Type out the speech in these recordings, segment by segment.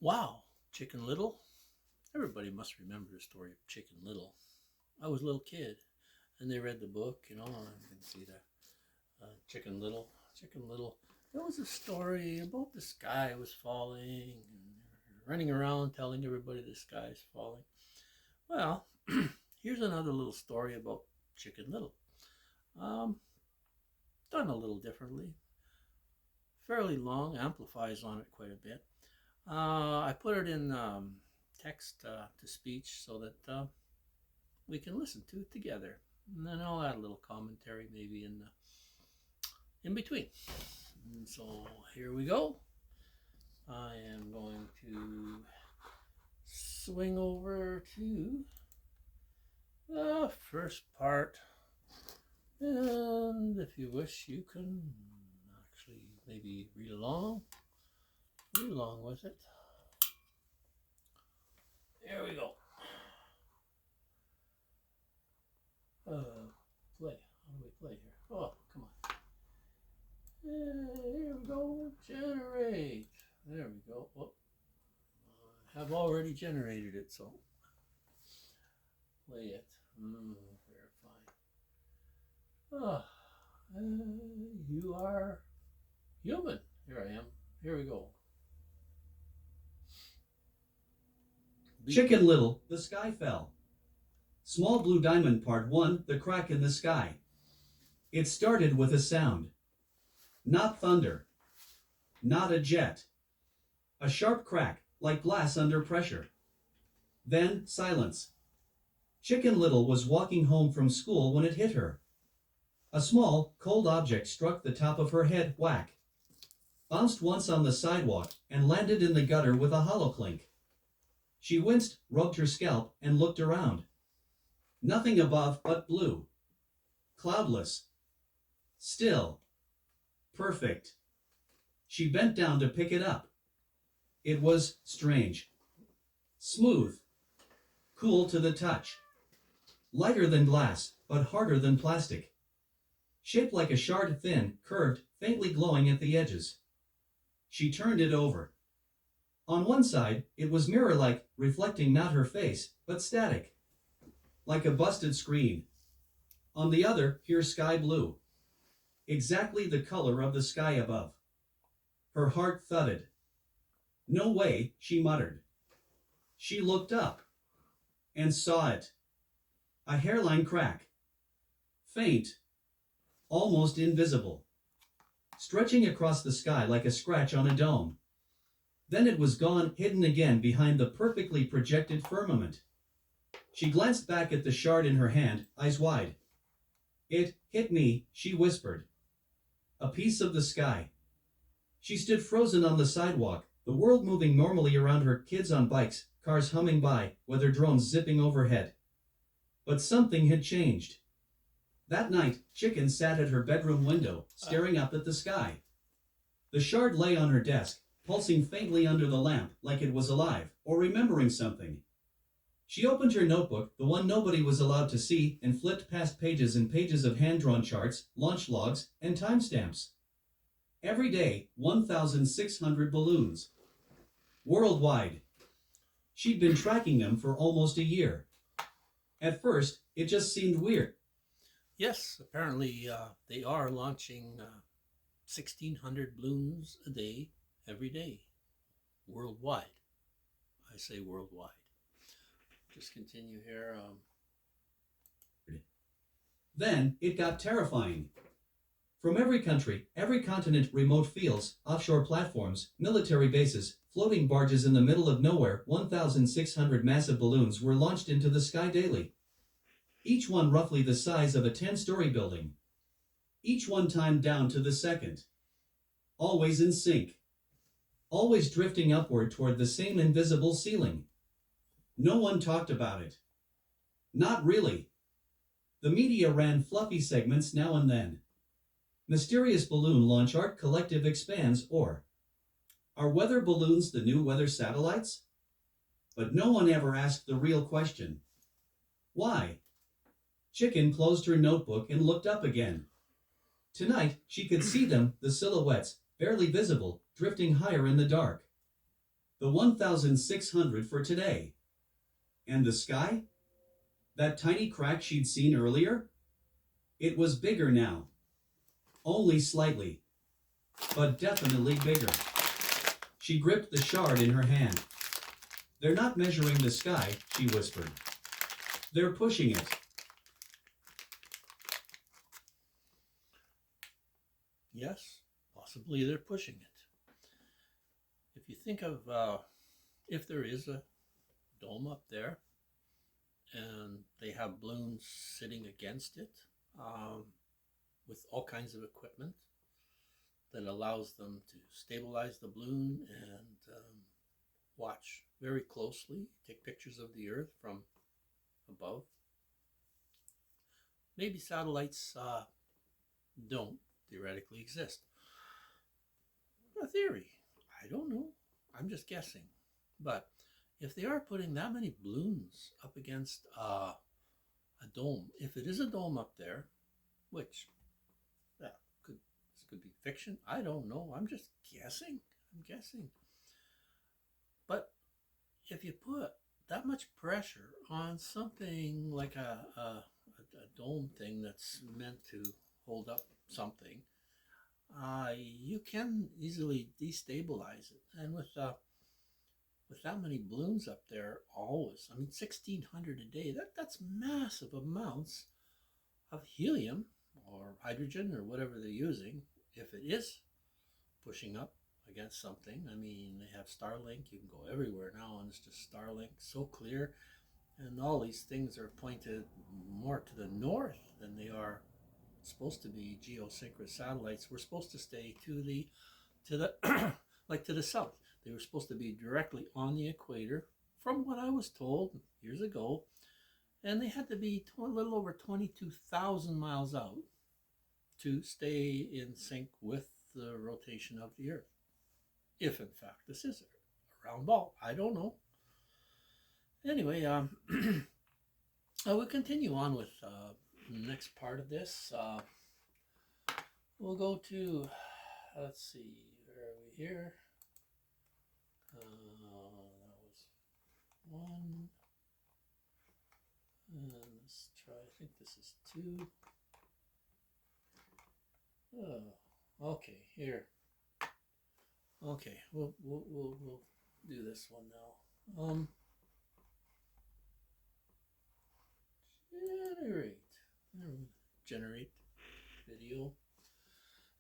Wow, Chicken Little? Everybody must remember the story of Chicken Little. I was a little kid, and they read the book, and you can see the Chicken Little. Chicken Little. It was a story about the sky was falling, and running around telling everybody the sky is falling. Well, here's another little story about Chicken Little. Um, Done a little differently. Fairly long, amplifies on it quite a bit. I put it in text to speech so that we can listen to it together. And then I'll add a little commentary maybe in between. And so here we go. I am going to swing over to the first part. And if you wish, you can actually maybe read along with it. There we go. Play. How do we play here? Oh, come on. Here we go. Generate. There we go. Oh, I have already generated it, so play it. Verify. You are human. Here I am. Here we go. Chicken Little, the Sky Fell. Small Blue Diamond Part 1, The Crack in the Sky. It started with a sound. Not thunder. Not a jet. A sharp crack, like glass under pressure. Then silence. Chicken Little was walking home from school when it hit her. A small, cold object struck the top of her head, whack. Bounced once on the sidewalk and landed in the gutter with a hollow clink. She winced, rubbed her scalp, and looked around. Nothing above but blue. Cloudless. Still. Perfect. She bent down to pick it up. It was strange. Smooth. Cool to the touch. Lighter than glass, but harder than plastic. Shaped like a shard, thin, curved, faintly glowing at the edges. She turned it over. On one side, it was mirror-like, reflecting not her face, but static. Like a busted screen. On the other, pure sky blue. Exactly the color of the sky above. Her heart thudded. No way, she muttered. She looked up. And saw it. A hairline crack. Faint. Almost invisible. Stretching across the sky like a scratch on a dome. Then it was gone, hidden again behind the perfectly projected firmament. She glanced back at the shard in her hand, eyes wide. It hit me, she whispered. A piece of the sky. She stood frozen on the sidewalk, the world moving normally around her, kids on bikes, cars humming by, weather drones zipping overhead. But something had changed. That night, Chicken sat at her bedroom window, staring up at the sky. The shard lay on her desk, pulsing faintly under the lamp like it was alive, or remembering something. She opened her notebook, the one nobody was allowed to see, and flipped past pages and pages of hand-drawn charts, launch logs, and timestamps. Every day, 1,600 balloons. Worldwide. She'd been tracking them for almost a year. At first, it just seemed weird. Yes, apparently they are launching 1,600 balloons a day, every day, worldwide. I say worldwide. Just continue here. Then it got terrifying. From every country, every continent, remote fields, offshore platforms, military bases, floating barges in the middle of nowhere, 1,600 massive balloons were launched into the sky daily. Each one roughly the size of a 10-story building. Each one timed down to the second. Always in sync. Always drifting upward toward the same invisible ceiling. No one talked about it. Not really. The media ran fluffy segments now and then. Mysterious balloon launch, art collective expands, or are weather balloons the new weather satellites? But no one ever asked the real question. Why? Chicken closed her notebook and looked up again. Tonight, she could see them, the silhouettes, barely visible, drifting higher in the dark. The 1,600 for today. And the sky? That tiny crack she'd seen earlier? It was bigger now. Only slightly. But definitely bigger. She gripped the shard in her hand. They're not measuring the sky, she whispered. They're pushing it. Yes, possibly they're pushing it. If you think of if there is a dome up there and they have balloons sitting against it with all kinds of equipment that allows them to stabilize the balloon and watch very closely, take pictures of the Earth from above. Maybe satellites don't theoretically exist. A theory. I don't know. I'm just guessing. But if they are putting that many balloons up against a dome, if it is a dome up there, which this could be fiction, I don't know. I'm just guessing. I'm guessing. But if you put that much pressure on something like a dome thing that's meant to hold up something, you can easily destabilize it. And with that many balloons up there, always, I mean, 1,600 a day, that's massive amounts of helium or hydrogen or whatever they're using. If it is pushing up against something, I mean, they have Starlink, you can go everywhere now, and it's just Starlink, so clear. And all these things are pointed more to the north than they are supposed to be. Geosynchronous satellites were supposed to stay to the like to the south. They were supposed to be directly on the equator, from what I was told years ago, and they had to be a little over 22,000 miles out to stay in sync with the rotation of the Earth. If in fact this is a round ball, I don't know. Anyway, I will continue on with the next part of this. We'll go to, let's see, where are we here? That was one. And let's try, I think this is two. Oh, okay, here. Okay, we'll do this one now. Generate video,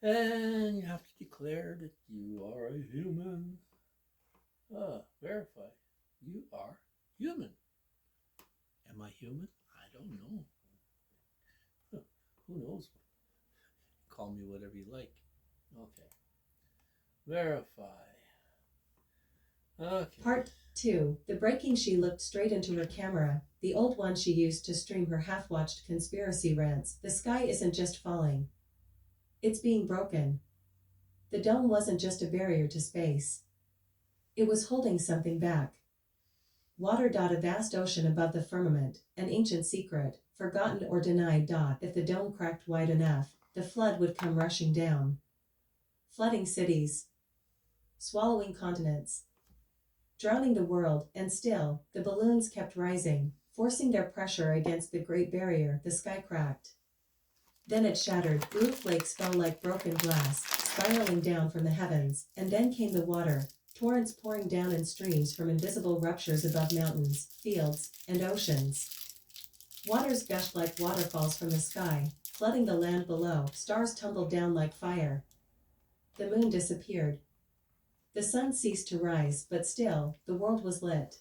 and you have to declare that you are a human. Verify you are human. Am I human? I don't know. Who knows? Call me whatever you like. Okay. Verify. Okay. Part 2. The breaking. She looked straight into her camera, the old one she used to stream her half-watched conspiracy rants. The sky isn't just falling. It's being broken. The dome wasn't just a barrier to space. It was holding something back. Water. A vast ocean above the firmament, an ancient secret, forgotten or denied. If the dome cracked wide enough, the flood would come rushing down. Flooding cities. Swallowing continents. Drowning the world, and still, the balloons kept rising, forcing their pressure against the Great Barrier. The sky cracked. Then it shattered. Blue flakes fell like broken glass, spiraling down from the heavens, and then came the water, torrents pouring down in streams from invisible ruptures above mountains, fields, and oceans. Waters gushed like waterfalls from the sky, flooding the land below. Stars tumbled down like fire. The moon disappeared. The sun ceased to rise, but still, the world was lit.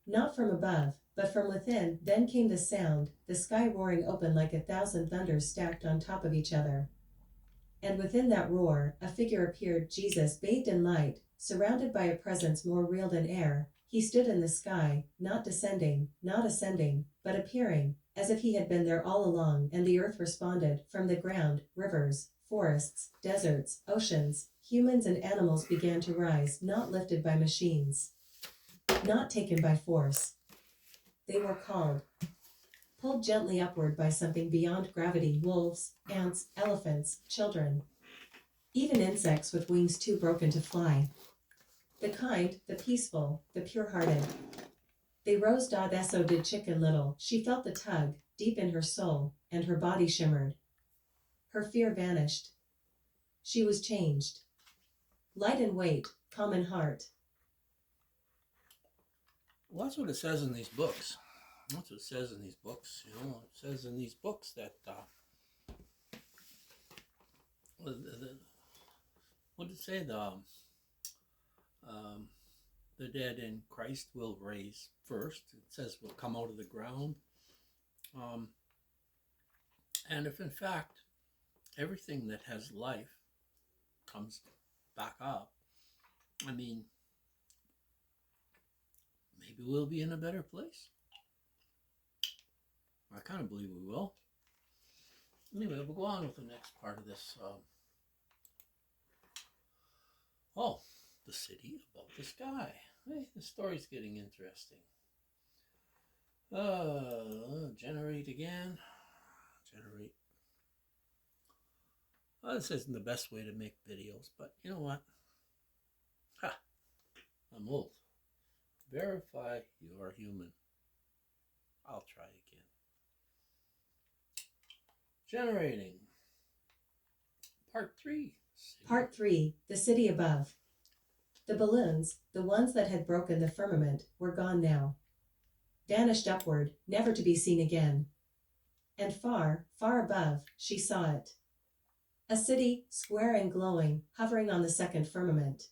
Not from above, but from within. Then came the sound, the sky roaring open like 1,000 thunders stacked on top of each other. And within that roar, a figure appeared, Jesus, bathed in light, surrounded by a presence more real than air. He stood in the sky, not descending, not ascending, but appearing, as if he had been there all along. And the earth responded, from the ground, rivers, forests, deserts, oceans, humans and animals began to rise, not lifted by machines, not taken by force. They were called, pulled gently upward by something beyond gravity. Wolves, ants, elephants, children, even insects with wings too broken to fly. The kind, the peaceful, the pure-hearted. They rose. So did Chicken Little. She felt the tug, deep in her soul, and her body shimmered. Her fear vanished. She was changed. Light in weight, calm in heart. Well, that's what it says in these books. That's what it says in these books. You know, it says in these books that what did it say? The dead in Christ will raise first. It says will come out of the ground. And if in fact everything that has life comes back up, I mean, maybe we'll be in a better place. I kind of believe we will. Anyway, we'll go on with the next part of this. The city above the sky. Hey, the story's getting interesting. Generate again. Generate. Well, this isn't the best way to make videos, but you know what? I'm old. Verify you are human. I'll try again. Generating. Part 3. Part 3, the city above. The balloons, the ones that had broken the firmament, were gone now. Vanished upward, never to be seen again. And far, far above, she saw it. A city, square and glowing, hovering on the second firmament.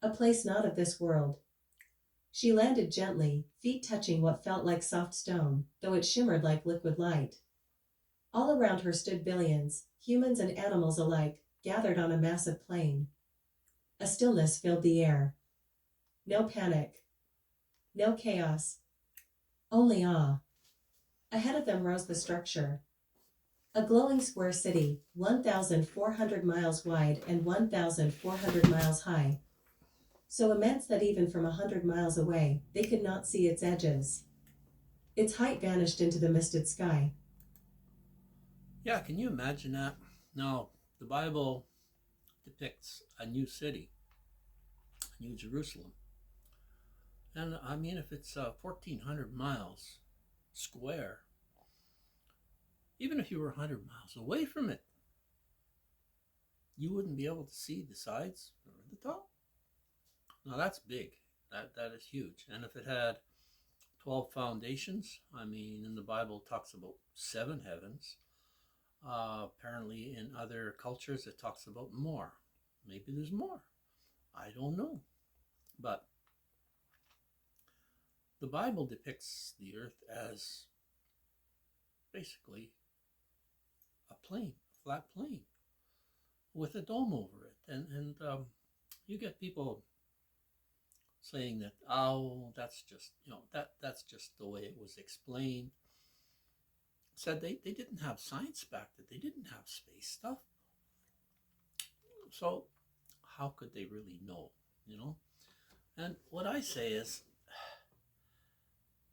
A place not of this world. She landed gently, feet touching what felt like soft stone, though it shimmered like liquid light. All around her stood billions, humans and animals alike, gathered on a massive plain. A stillness filled the air. No panic. No chaos. Only awe. Ahead of them rose the structure. A glowing square city, 1,400 miles wide and 1,400 miles high. So immense that even from 100 miles away, they could not see its edges. Its height vanished into the misted sky. Yeah, can you imagine that? Now, the Bible depicts a new city, New Jerusalem. And I mean, if it's 1,400 miles square, even if you were 100 miles away from it, you wouldn't be able to see the sides or the top. Now that's big. That is huge. And if it had 12 foundations, I mean, in the Bible it talks about 7 heavens. Apparently in other cultures it talks about more. Maybe there's more. I don't know. But the Bible depicts the earth as basically a plane, a flat plane with a dome over it. And you get people saying that, oh, that's just, that's just the way it was explained. Said they didn't have science back then. They didn't have space stuff. So how could they really know, And what I say is,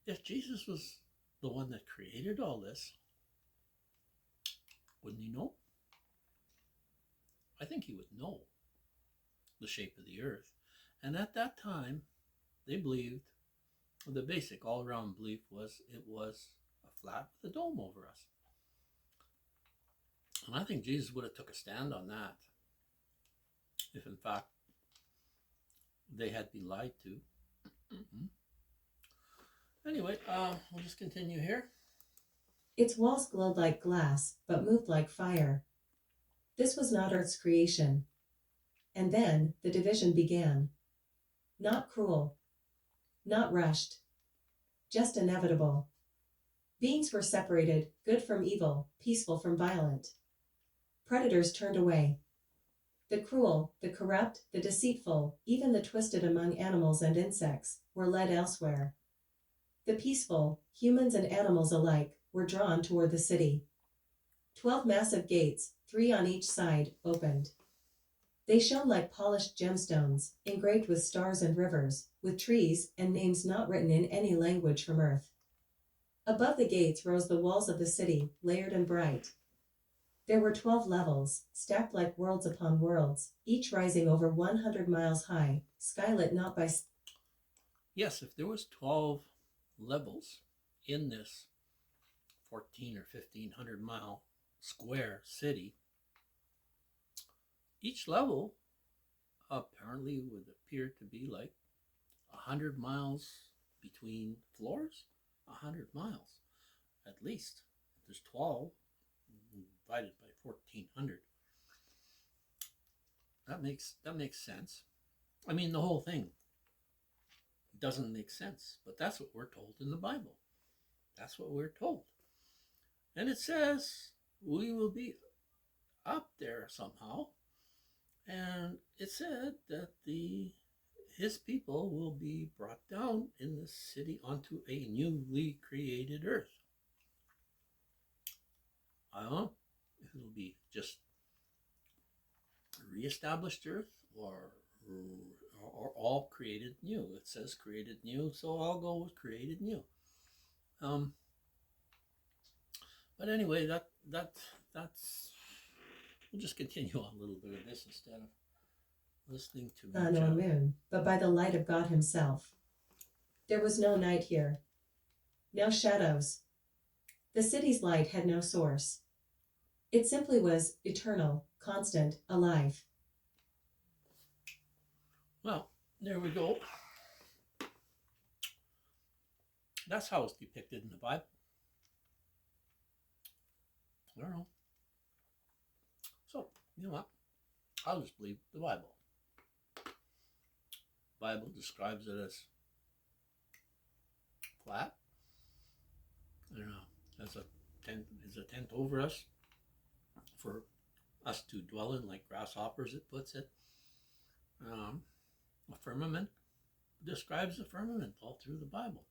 if Jesus was the one that created all this, wouldn't he know? I think he would know the shape of the earth. And at that time, they believed, the basic all-around belief was it was a flat with a dome over us. And I think Jesus would have took a stand on that if in fact they had been lied to. Mm-hmm. Anyway, we'll just continue here. Its walls glowed like glass, but moved like fire. This was not Earth's creation. And then the division began. Not cruel, not rushed, just inevitable. Beings were separated, good from evil, peaceful from violent. Predators turned away. The cruel, the corrupt, the deceitful, even the twisted among animals and insects, were led elsewhere. The peaceful, humans and animals alike, were drawn toward the city. 12 massive gates, 3 on each side, opened. They shone like polished gemstones, engraved with stars and rivers, with trees and names not written in any language from Earth. Above the gates rose the walls of the city, layered and bright. There were 12 levels, stacked like worlds upon worlds, each rising over 100 miles high, skylit not by... Yes, if there was 12 levels in this 14 or 1500-mile square city, each level apparently would appear to be like 100 miles between floors. 100 miles at least. If there's 12 divided by 1400, that makes sense. I mean, the whole thing doesn't make sense, but that's what we're told in the Bible. That's what we're told. And it says we will be up there somehow. And it said that his people will be brought down in the city onto a newly created earth. I don't know if it'll be just reestablished earth or all created new. It says created new, so I'll go with created new. But anyway, that's we'll just continue on a little bit of this instead of listening to Sun or moon, but by the light of God himself. There was no night here, no shadows. The city's light had no source. It simply was eternal, constant, alive. Well, there we go. That's how it's depicted in the Bible. I don't know. So, you know what? I'll just believe the Bible. The Bible describes it as flat. I don't know. As a tent over us for us to dwell in, like grasshoppers, it puts it. A firmament describes the firmament all through the Bible.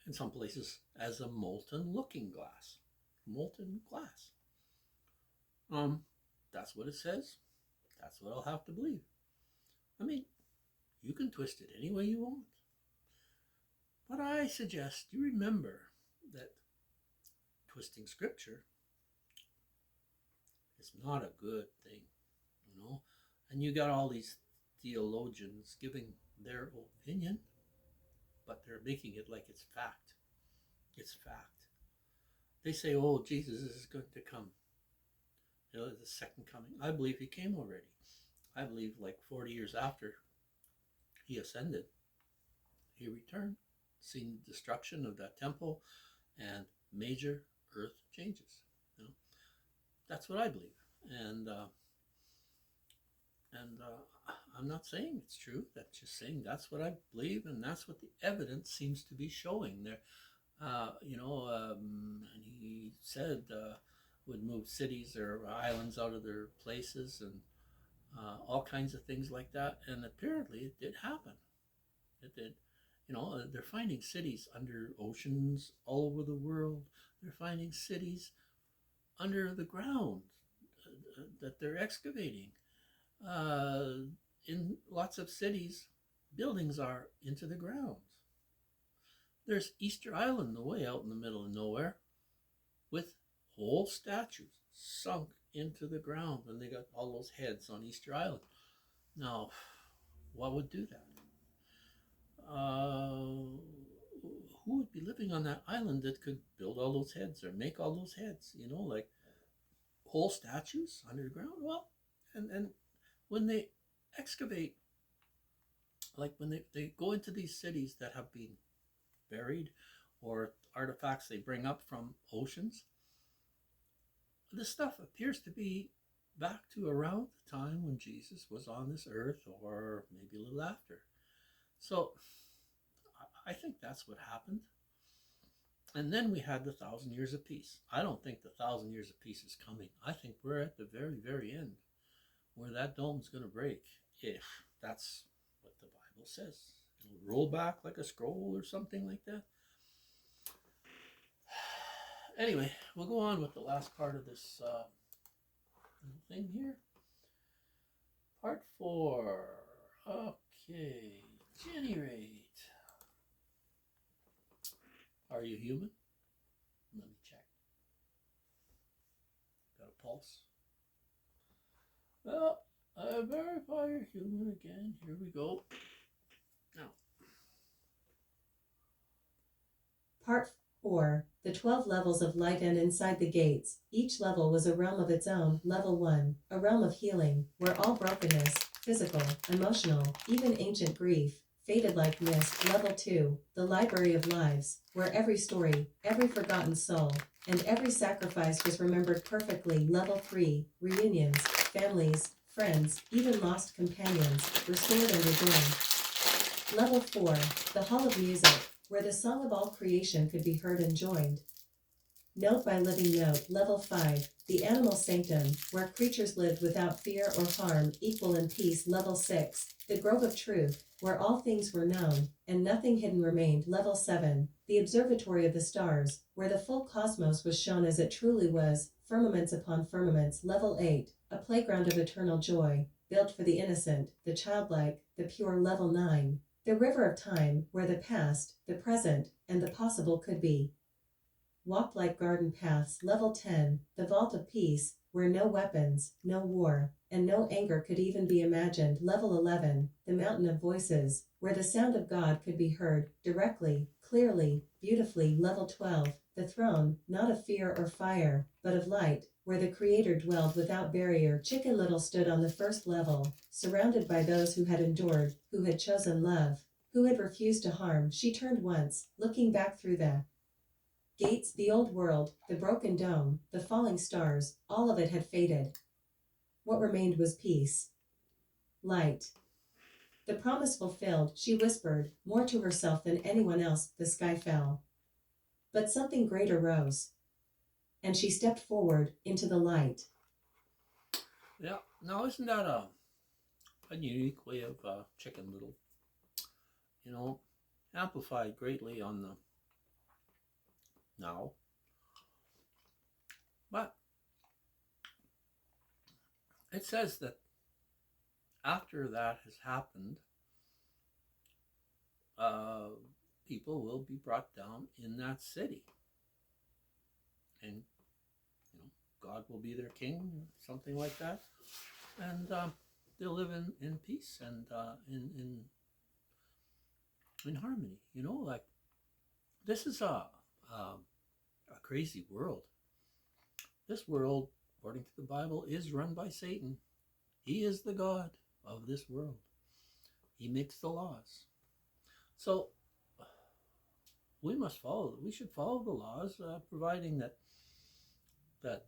In some places, as a molten looking glass. Molten glass. That's what it says. That's what I'll have to believe. I mean, you can twist it any way you want. But I suggest you remember that twisting scripture is not a good thing, you know. And you got all these theologians giving their opinion, but they're making it like it's fact. It's fact. They say, oh, Jesus is going to come. You know, the second coming. I believe he came already. I believe like 40 years after he ascended, he returned, seen the destruction of that temple and major earth changes. You know, that's what I believe. And I'm not saying it's true. That's just saying that's what I believe, and that's what the evidence seems to be showing there. And he said would move cities or islands out of their places and all kinds of things like that. And apparently it did happen. It did. You know, they're finding cities under oceans all over the world. They're finding cities under the ground that they're excavating. In lots of cities, buildings are into the ground. There's Easter Island, way out in the middle of nowhere, with whole statues sunk into the ground, and they got all those heads on Easter Island. Now, what would do that? Who would be living on that island that could build all those heads or make all those heads? You know, like whole statues underground? Well, and when they excavate, like when they go into these cities that have been buried or artifacts they bring up from oceans, this stuff appears to be back to around the time when Jesus was on this earth, or maybe a little after. So I think that's what happened. And then we had the 1,000 years of peace. I don't think the 1,000 years of peace is coming. I think we're at the very, very end where that dome's going to break, if that's what the Bible says. It'll roll back like a scroll or something like that. Anyway, we'll go on with the last part of this thing here. Part 4. Okay. Generate. Are you human? Let me check. again. Here we go. Now, Part 4. The 12 levels of light and inside the gates. Each level was a realm of its own. Level 1. A realm of healing, where all brokenness, physical, emotional, even ancient grief, faded like mist. Level 2. The library of lives, where every story, every forgotten soul, and every sacrifice was remembered perfectly. Level 3. Reunions, families, friends, even lost companions, restored and reborn. Level 4. The hall of music, where the song of all creation could be heard and joined. Note by living note. Level 5. The animal sanctum, where creatures lived without fear or harm, equal in peace. Level 6. The grove of truth, where all things were known, and nothing hidden remained. Level 7. The observatory of the stars, where the full cosmos was shown as it truly was, firmaments upon firmaments. Level 8. A playground of eternal joy, built for the innocent, the childlike, the pure. Level 9. The river of time, where the past, the present, and the possible could be walked like garden paths. Level 10. The vault of peace, where no weapons, no war, and no anger could even be imagined. Level 11. The mountain of voices, where the sound of God could be heard, directly, clearly, beautifully. Level 12. The throne, not of fear or fire, but of light, where the Creator dwelled without barrier. Chicken Little stood on the first level, surrounded by those who had endured, who had chosen love, who had refused to harm. She turned once, looking back through the gates. The old world, the broken dome, the falling stars, all of it had faded. What remained was peace. Light. The promise fulfilled, she whispered, more to herself than anyone else. The sky fell. But something greater rose, and she stepped forward into the light. yeah. Now, isn't that a unique way of Chicken Little? You know, amplified greatly on the now. But it says that after that has happened, uh, people will be brought down in that city, and you know, God will be their king, something like that, and they'll live in peace and in harmony. You know, like this is a crazy world. This world, according to the Bible, is run by Satan. He is the God of this world. He makes the laws. So we should follow the laws, providing that that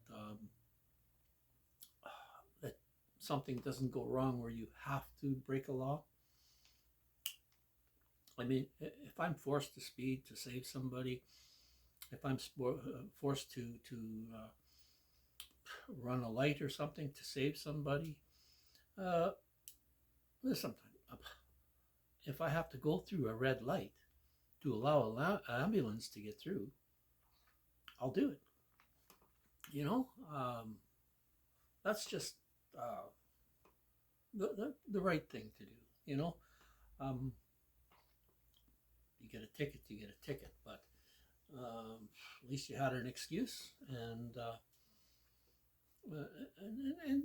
something doesn't go wrong where you have to break a law. I mean, if I'm forced to speed to save somebody, if I'm forced to run a light or something to save somebody, uh, sometimes if I have to go through a red light to allow an ambulance to get through, I'll do it. You know, that's just uh, the right thing to do. You know, um, you get a ticket, you get a ticket, but at least you had an excuse, and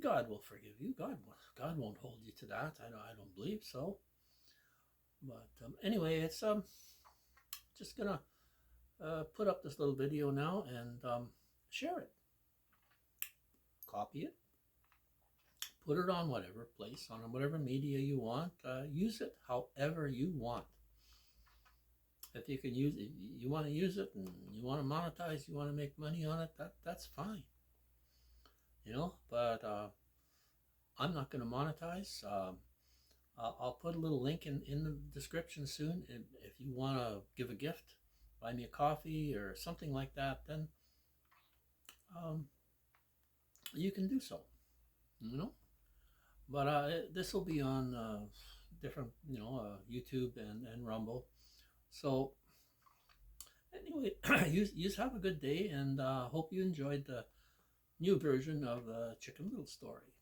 God will forgive you. God won't hold you to that. I don't believe so. But anyway, it's just gonna put up this little video now and share it, copy it, put it on whatever place, on whatever media you want. Use it however you want. If you can use it, you want to use it, and you want to monetize, you want to make money on it, that's fine. You know, but I'm not going to monetize. I'll put a little link in the description soon. If you want to give a gift, buy me a coffee or something like that, then you can do so. You know, but this will be on different, YouTube and Rumble. So anyway, you have a good day, and hope you enjoyed the new version of the Chicken Little story.